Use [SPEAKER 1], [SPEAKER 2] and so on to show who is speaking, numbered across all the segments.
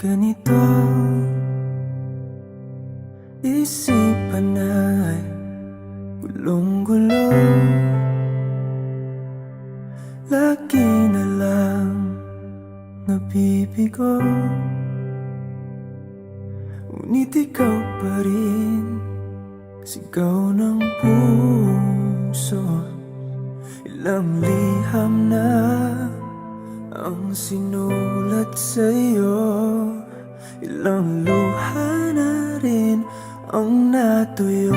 [SPEAKER 1] ganito, isipan ay gulong-gulo. Lagi na lang nabibigo, ngunit ikaw pa rin, sigaw ng puso. Ilang liham na ang sinulat sa'yo, ilang luha na rin ang natuyo.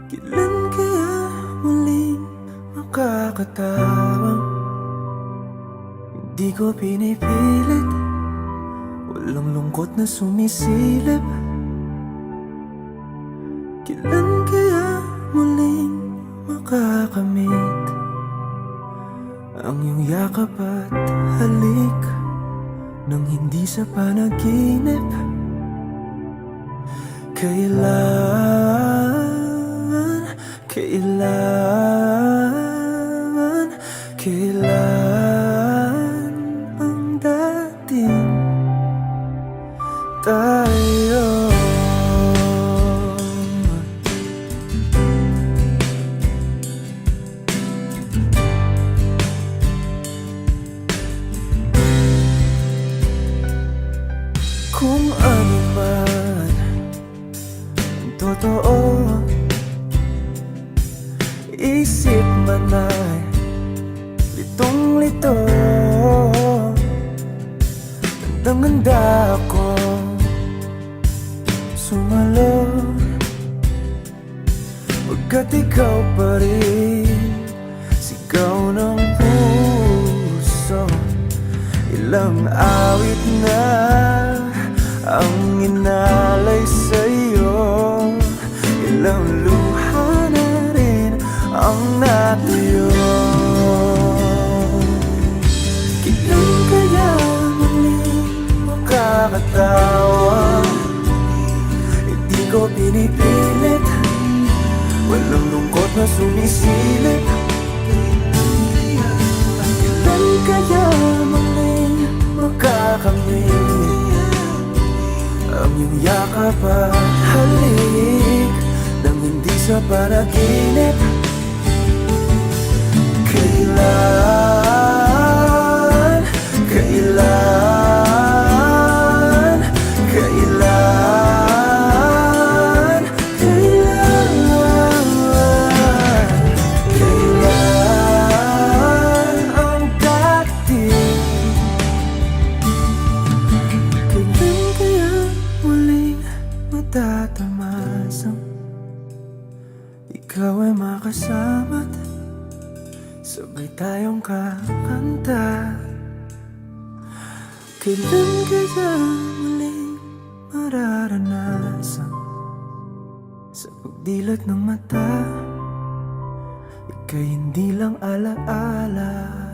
[SPEAKER 1] Kailan kaya muling makakatawang hindi ko pinipilit, walang lungkot na sumisilip. Kailan kaya muling makakamit ang iyong yakap at halik nang hindi sa panaginip? Kailan ang dating tayo? Kung ano man ang totoo, isip man ay litong-lito. Handang-handa ako sumalo, pagkat ikaw pa rin, sigaw ng puso. Ilang awit na ang inalay sa'yo, ilang luha na rin ang natuyo. Kailan kaya muling makakatawa? Hindi ko pinipilit, walang lungkot na sumisilip. Kailan kaya muling makakamit ang iyong yakap at halik nang hindi sa panaginip? Kailan, kailan, kailan, kailan, kailan ang dating? Kailan kaya muling matatamasang ikaw ay makasama't sabay tayong kakanta? Kailan kaya muling mararanasan sa pagdilat ng mata ika'y hindi lang alaala?